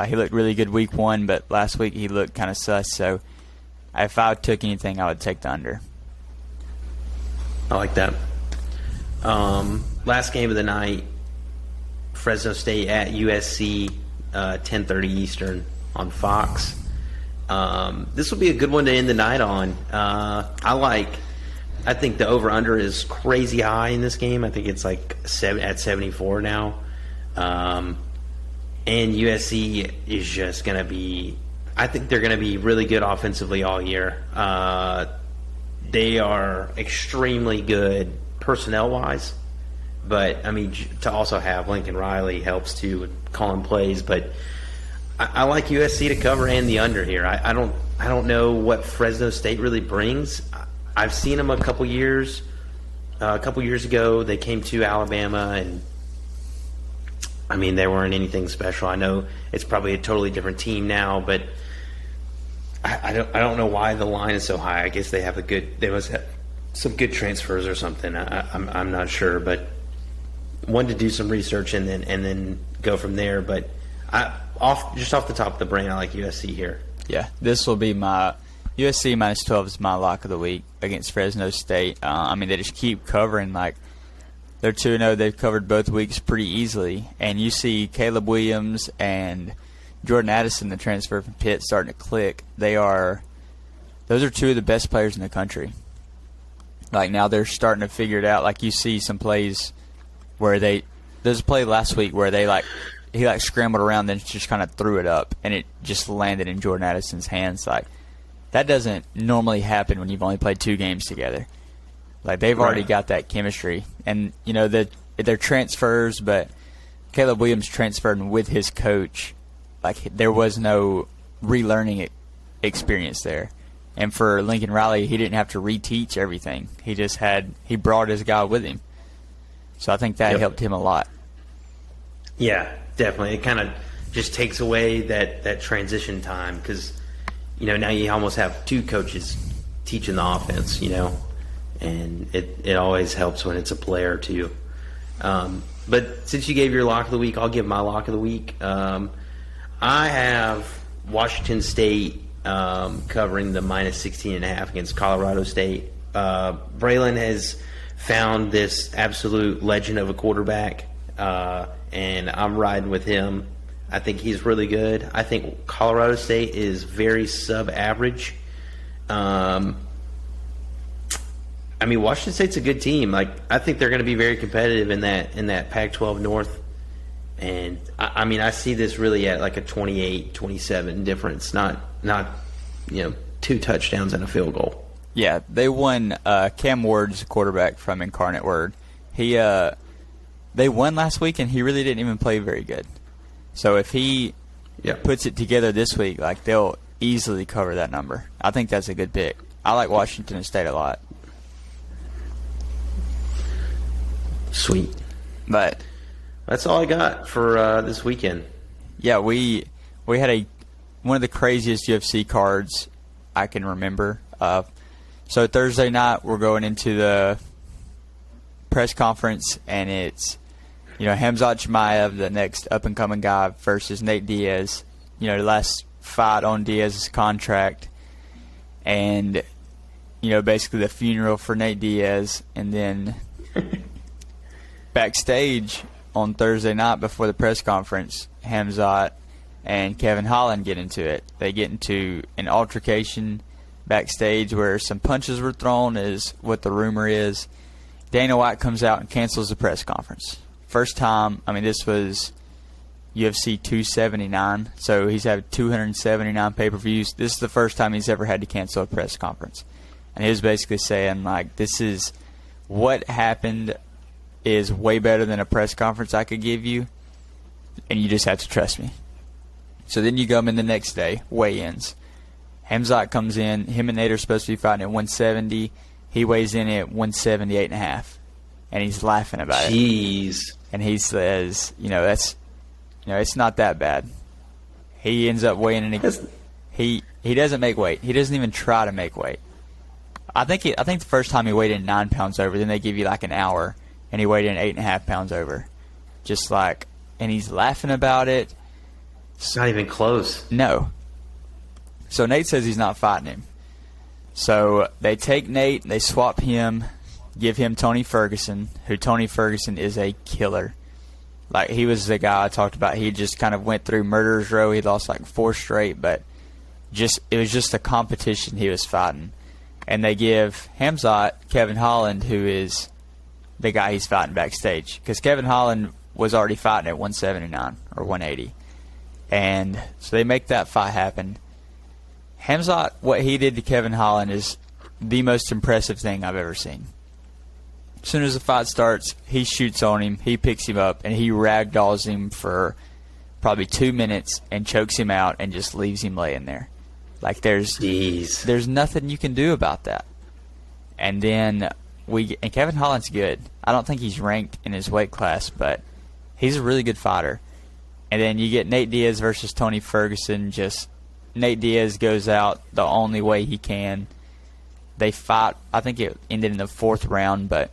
He looked really good week 1, but last week he looked kind of sus. So if I took anything, I would take the under. I like that. Last game of the night, Fresno State at USC, 10:30 Eastern on Fox. This will be a good one to end the night on. I think the over-under is crazy high in this game. I think it's like at 74 now. And USC is just going to be – I think they're going to be really good offensively all year. They are extremely good personnel-wise. But, I mean, to also have Lincoln Riley helps too with calling plays. But I like USC to cover and the under here. I don't know what Fresno State really brings. I've seen them a couple years ago. They came to Alabama, and I mean, they weren't anything special. I know it's probably a totally different team now, but I don't know why the line is so high. I guess they must have some good transfers or something. I'm not sure, but wanted to do some research and then go from there. But off the top of the brain, I like USC here. Yeah, this will be my USC minus 12 is my lock of the week against Fresno State. I mean, they just keep covering. Like, they're 2-0. They've covered both weeks pretty easily. And you see Caleb Williams and Jordan Addison, the transfer from Pitt, starting to click. Those are two of the best players in the country. Like, now they're starting to figure it out. Like, you see some plays where there's a play last week where he scrambled around, then just kind of threw it up, and it just landed in Jordan Addison's hands. Like, that doesn't normally happen when you've only played 2 games together. Like, they've already got that chemistry. And, they're transfers, but Caleb Williams transferred with his coach. Like, there was no relearning experience there. And for Lincoln Riley, he didn't have to reteach everything. He brought his guy with him. So I think that helped him a lot. Yeah, definitely. It kind of just takes away that transition time because, now you almost have 2 coaches teaching the offense, and it always helps when it's a player too. But since you gave your lock of the week, I'll give my lock of the week. I have Washington State covering the minus 16.5 against Colorado State. Braylon has found this absolute legend of a quarterback, and I'm riding with him. I think he's really good. I think Colorado State is very sub-average. I mean, Washington State's a good team. Like, I think they're going to be very competitive in that Pac-12 North. And I see this really at like a 28-27 difference, not 2 touchdowns and a field goal. Yeah, they won. Cam Ward's quarterback from Incarnate Word. They won last week, and he really didn't even play very good. So if he puts it together this week, like, they'll easily cover that number. I think that's a good pick. I like Washington State a lot. Sweet. But that's all I got for this weekend. Yeah, we had one of the craziest UFC cards I can remember. So Thursday night we're going into the press conference, and it's Khamzat Chimaev, the next up and coming guy, versus Nate Diaz. The last fight on Diaz's contract, and basically the funeral for Nate Diaz, and then backstage on Thursday night before the press conference, Khamzat and Kevin Holland get into it. They get into an altercation backstage where some punches were thrown, is what the rumor is. Dana White comes out and cancels the press conference. First time, this was UFC 279. So he's had 279 pay-per-views. This is the first time he's ever had to cancel a press conference. And he was basically saying, like, this is what happened is way better than a press conference I could give you, and you just have to trust me. So then you come in the next day, weigh-ins. Hamzat comes in. Him and Nate are supposed to be fighting at 170. He weighs in at 178.5, and he's laughing about it. Jeez. And he says, it's not that bad. He ends up weighing in. He doesn't make weight. He doesn't even try to make weight. I think the first time he weighed in 9 pounds over. Then they give you like an hour, and he weighed in 8.5 pounds over. Just like, and he's laughing about it. It's not even close. No. So Nate says he's not fighting him. So they take Nate, they swap him, give him Tony Ferguson, who Tony Ferguson is a killer. Like, he was the guy I talked about. He just kind of went through murderer's row. He lost like 4 straight, but it was just a competition he was fighting. And they give Hamzat Kevin Holland, who is the guy he's fighting backstage. Because Kevin Holland was already fighting at 179 or 180. And so they make that fight happen. Hamzat, what he did to Kevin Holland is the most impressive thing I've ever seen. As soon as the fight starts, he shoots on him, he picks him up, and he ragdolls him for probably 2 minutes and chokes him out and just leaves him laying there. Like, there's nothing you can do about that. And then and Kevin Holland's good. I don't think he's ranked in his weight class, but he's a really good fighter. And then you get Nate Diaz versus Tony Ferguson. Just Nate Diaz goes out the only way he can. They fight. I think it ended in the 4th round, but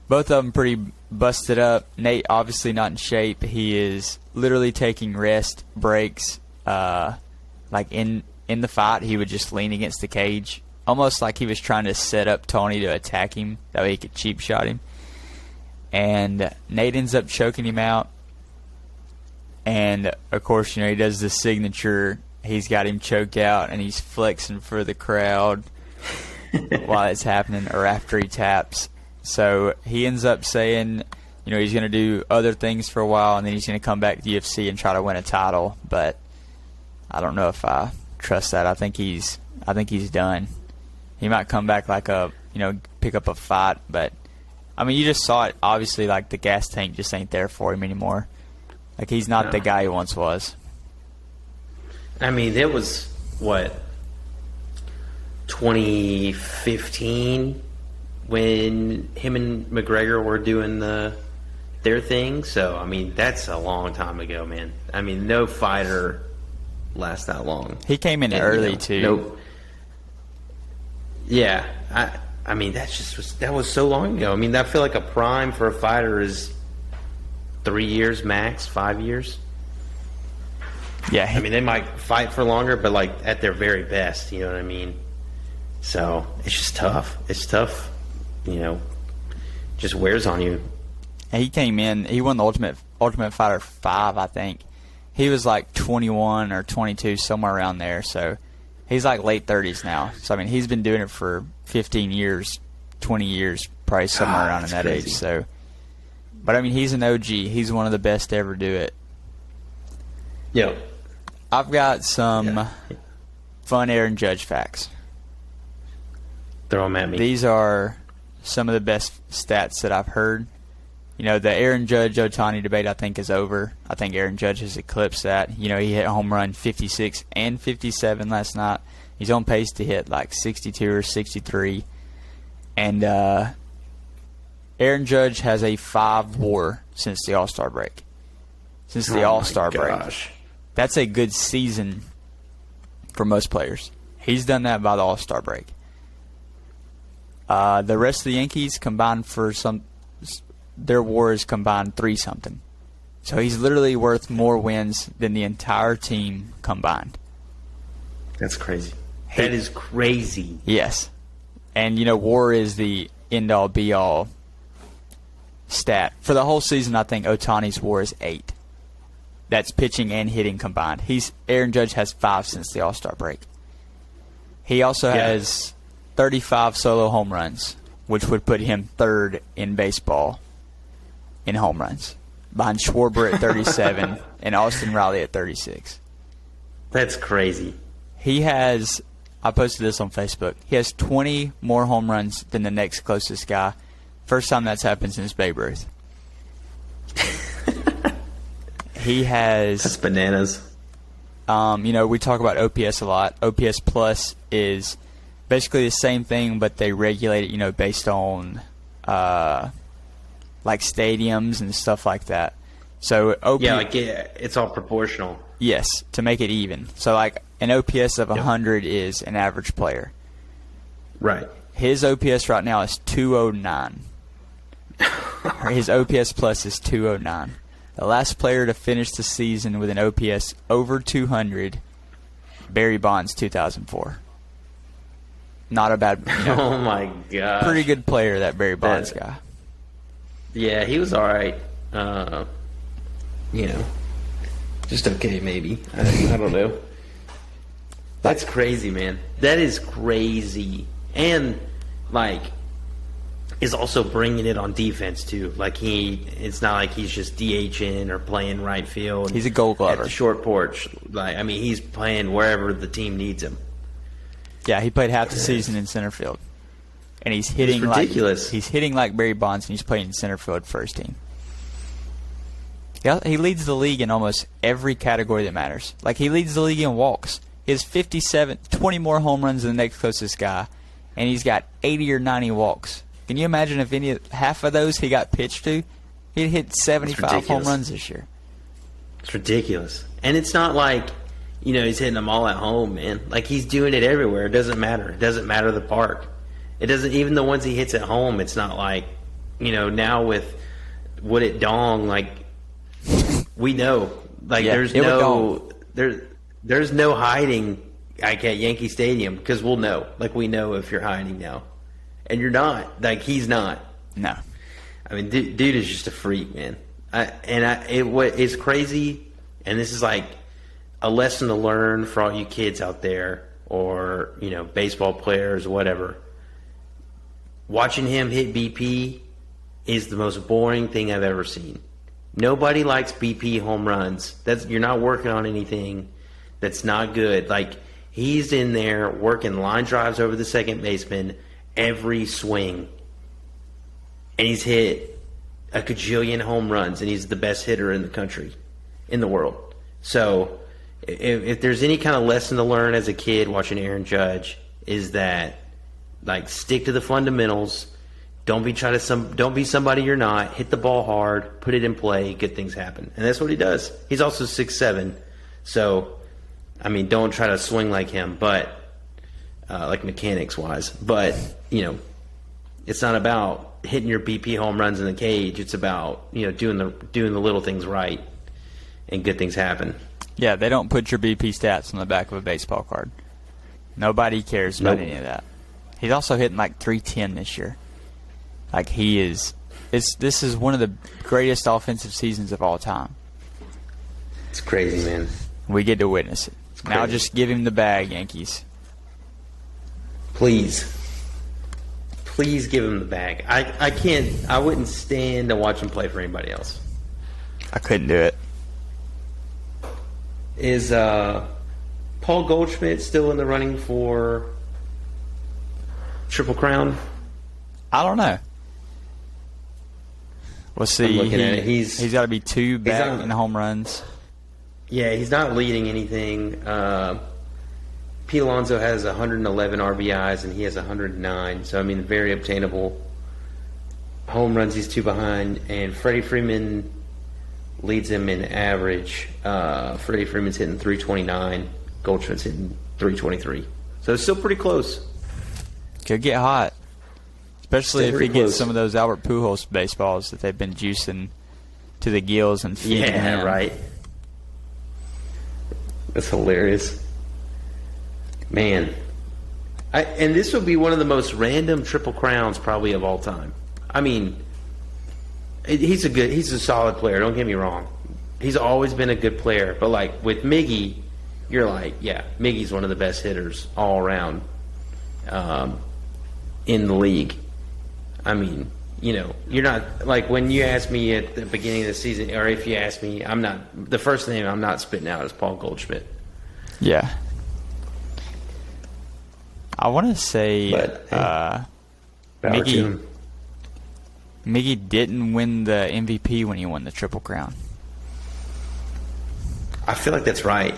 both of them pretty busted up. Nate obviously not in shape. He is literally taking rest breaks. Like in the fight, he would just lean against the cage, almost like he was trying to set up Tony to attack him. That way he could cheap shot him. And Nate ends up choking him out. And, of course, he does the signature. He's got him choked out, and he's flexing for the crowd while it's happening or after he taps. So he ends up saying, he's going to do other things for a while, and then he's going to come back to the UFC and try to win a title. But I don't know if I trust that. I think he's done. He might come back pick up a fight, but I mean, you just saw it. Obviously, like, the gas tank just ain't there for him anymore. Like, he's not the guy he once was. I mean, it was, 2015 when him and McGregor were doing their thing. So, I mean, that's a long time ago, man. I mean, no fighter lasts that long. He came in early, too. Nope. Yeah. I mean, that was so long ago. I mean, I feel like a prime for a fighter is 3 years max, 5 years. Yeah. I mean, they might fight for longer, but, like, at their very best, you know what I mean? So, it's just tough. It's tough, just wears on you. He came in, he won the Ultimate Fighter 5, I think. He was like 21 or 22, somewhere around there. So, he's like late 30s now. So, I mean, he's been doing it for 15 years, 20 years, probably somewhere around in that crazy. age. So, but, I mean, he's an OG. He's one of the best to ever do it. Yep. I've got some fun Aaron Judge facts. Throw them at me. These are some of the best stats that I've heard. The Aaron Judge-Otani debate, I think, is over. I think Aaron Judge has eclipsed that. He hit home run 56 and 57 last night. He's on pace to hit like 62 or 63. And Aaron Judge has a 5 WAR since the All-Star break. Since the All-Star break. That's a good season for most players. He's done that by the All-Star break. The rest of the Yankees combined for their WAR is combined 3-something. So he's literally worth more wins than the entire team combined. That's crazy. That is crazy. Yes. And, WAR is the end-all, be-all stat. For the whole season, I think Otani's WAR is 8. That's pitching and hitting combined. Aaron Judge has 5 since the All-Star break. He also has 35 solo home runs, which would put him 3rd in baseball in home runs. behind Schwarber at 37 and Austin Riley at 36. That's crazy. He has, I posted this on Facebook, he has 20 more home runs than the next closest guy. First time that's happened since Babe Ruth. He has... That's bananas. We talk about OPS a lot. OPS Plus is basically the same thing, but they regulate it, based on like stadiums and stuff like that. So it's all proportional. Yes, to make it even. So like an OPS of 100 is an average player. Right. His OPS right now is 209. His OPS Plus is 209. The last player to finish the season with an OPS over 200, Barry Bonds, 2004. Not a bad... Oh, my God. Pretty good player, that Barry Bonds guy. Yeah, he was all right. Just okay, maybe. I don't know. That's crazy, man. That is crazy. And, is also bringing it on defense too. It's not like he's just DHing or playing right field. He's a Gold Glover at the short porch. He's playing wherever the team needs him. Yeah, he played half the season in center field, and he's hitting ridiculous. He's hitting like Barry Bonds, and he's playing in center field first team. Yeah, he leads the league in almost every category that matters. He leads the league in walks. He has 20 more home runs than the next closest guy, and he's got 80 or 90 walks. Can you imagine if half of those he got pitched to? He'd hit 75 home runs this year. It's ridiculous. And it's not like, he's hitting them all at home, man. He's doing it everywhere. It doesn't matter. It doesn't matter the park. It doesn't, even the ones he hits at home, it's not like, now with Would It Dong, we know. There's no hiding at Yankee Stadium because we'll know. We know if you're hiding now. And you're not. He's not. No. I mean, dude is just a freak, man. It's crazy, and this is a lesson to learn for all you kids out there, or baseball players, whatever. Watching him hit BP is the most boring thing I've ever seen. Nobody likes BP home runs. You're not working on anything that's not good. He's in there working line drives over the second baseman every swing, and he's hit a gajillion home runs, and he's the best hitter in the country, in the world. So if there's any kind of lesson to learn as a kid watching Aaron Judge, is that stick to the fundamentals. Don't be somebody you're not. Hit the ball hard, put it in play, good things happen. And that's what he does. He's also 6'7", so don't try to swing like him, but mechanics wise. But it's not about hitting your BP home runs in the cage. It's about doing the little things right, and good things happen. Yeah, they don't put your BP stats on the back of a baseball card. Nobody cares about any of that. He's also hitting 310 this year. This is one of the greatest offensive seasons of all time. It's crazy, man. We get to witness it. Now just give him the bag, Yankees. Please give him the bag. I wouldn't stand to watch him play for anybody else. I couldn't do it. Is Paul Goldschmidt still in the running for Triple Crown? I don't know. We'll see. I'm looking at it. He's got to be 2 back in home runs. Yeah, he's not leading anything. Pete Alonso has 111 RBIs, and he has 109. So, very obtainable. Home runs, he's 2 behind. And Freddie Freeman leads him in average. Freddie Freeman's hitting 329. Goldschmidt's hitting 323. So, it's still pretty close. Could get hot. Especially if he gets some of those Albert Pujols baseballs that they've been juicing to the gills and feeding him. Yeah, right. That's hilarious. Man. And this would be one of the most random Triple Crowns probably of all time. He's a solid player, don't get me wrong. He's always been a good player. But with Miggy, you're Miggy's one of the best hitters all around in the league. you're not like when you asked me at the beginning of the season, or if you ask me, I'm not the first name I'm not spitting out is Paul Goldschmidt. Yeah. I want to say But, hey, power to him. Miggy didn't win the MVP when he won the Triple Crown. I feel like that's right.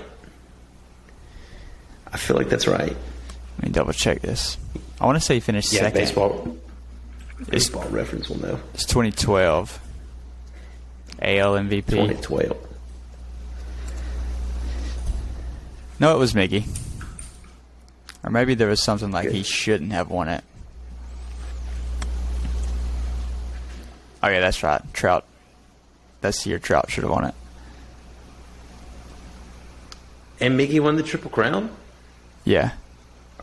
Let me double check this. I want to say he finished Yeah, second. baseball reference will know. It's 2012. AL MVP. 2012. No, it was Miggy. Or maybe there was something like Good. he shouldn't have won it. Okay, that's right. Trout. That's the year Trout should have won it. And Miggy won the Triple Crown? Yeah.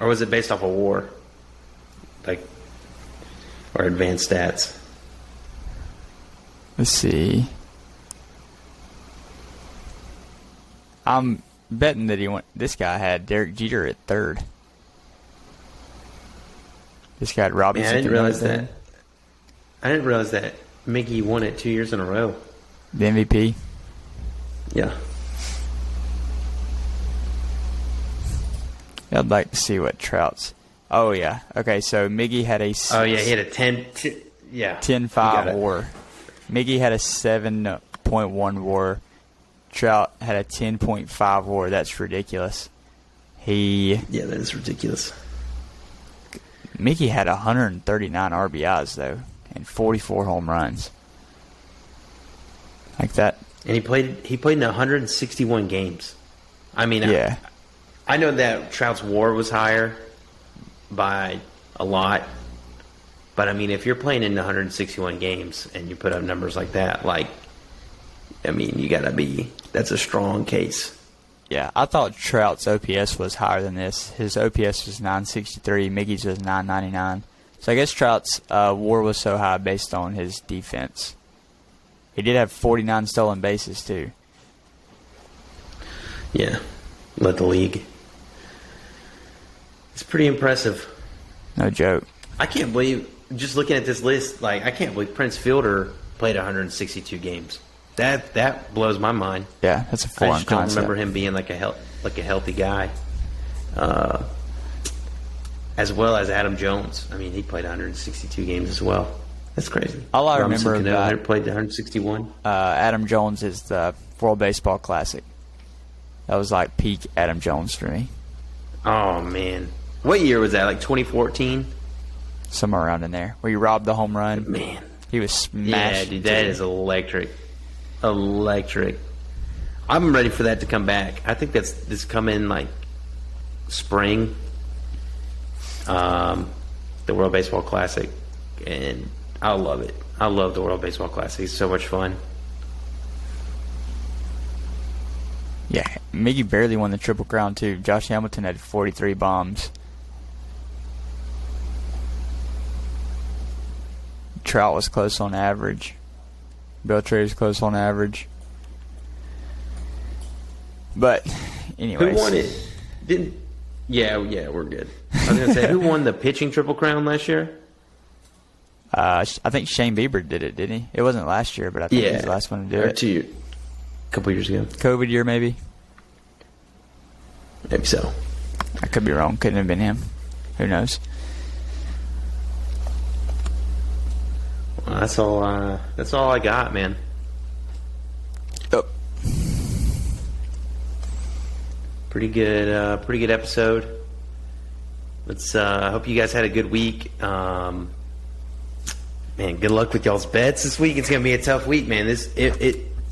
Or was it based off a WAR? Or advanced stats? Let's see. I'm betting that this guy had Derek Jeter at third. This guy had Man, Robinson. I didn't realize that Miggy won it 2 years in a row. The MVP. Yeah. I'd like to see what Trout's. Oh, yeah. Okay, so Miggy had a Oh, yeah, he had a 10-5 10.5 WAR. Miggy had a 7.1 WAR. Trout had a 10.5 WAR. That's ridiculous. Yeah, that is ridiculous. Miggy had 139 RBIs, though, and 44 home runs. Like that. And he played in 161 games. I mean, Yeah. I know that Trout's WAR was higher by a lot, but I mean, if you're playing in 161 games and you put up numbers like that, that's a strong case. Yeah, I thought Trout's OPS was higher than this. His OPS was 963, Miggy's was 999. So I guess Trout's WAR was so high based on his defense. He did have 49 stolen bases, too. Yeah, led the league. It's pretty impressive. No joke. I can't believe, just looking at this list, I can't believe Prince Fielder played 162 games. That blows my mind. Yeah, that's a I foreign just don't concept. remember him being like a healthy guy. As well as Adam Jones. I mean, he played 162 games as well. That's crazy. All I Robinson remember Cano about- there played 161. Adam Jones is the World Baseball Classic. That was like peak Adam Jones for me. Oh man, what year was that? Like 2014? Somewhere around in there. Where he robbed the home run. Man, He was yeah, smashed. dude, that is electric. Electric. I'm ready for that to come back. I think this coming like spring. The World Baseball Classic, and I love it. I love the World Baseball Classic. It's so much fun. Yeah, Miggy barely won the Triple Crown, too. Josh Hamilton had 43 bombs. Trout was close on average. Beltre was close on average. But, anyways. Who won it? Yeah, we're good. I was gonna say, who won the pitching Triple Crown last year? I think Shane Bieber did it, didn't he? It wasn't last year, but I think he was the last one to do or it. A couple years ago. COVID year, maybe? Maybe so. I could be wrong. Couldn't have been him. Who knows? Well, that's all I got, man. Oh. Pretty good episode. Let's hope you guys had a good week. Man, good luck with y'all's bets this week. It's gonna be a tough week, man.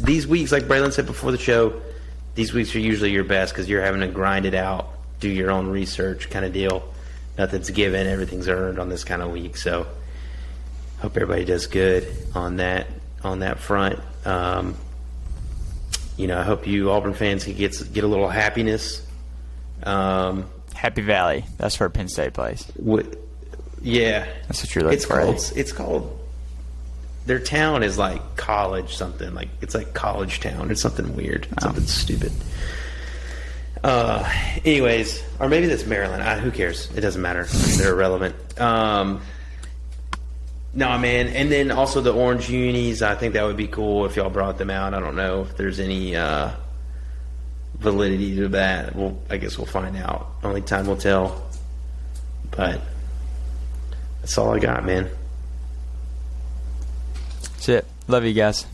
These weeks, like Braylon said before the show, these weeks are usually your best because you're having to grind it out, do your own research kind of deal. Nothing's given, everything's earned on this kind of week. So hope everybody does good on that front. I hope you Auburn fans can get a little happiness. Happy Valley. That's where Penn State plays. Yeah, That's what you're looking for. It's called. Their town is like college something. Like it's like college town. It's something weird. It's something stupid. Anyways, or maybe that's Maryland. Who cares? It doesn't matter. They're irrelevant. No, man. And then also the orange unis, I think that would be cool if y'all brought them out. I don't know if there's any validity to that. I guess we'll find out. Only time will tell. But that's all I got, man. That's it. Love you guys.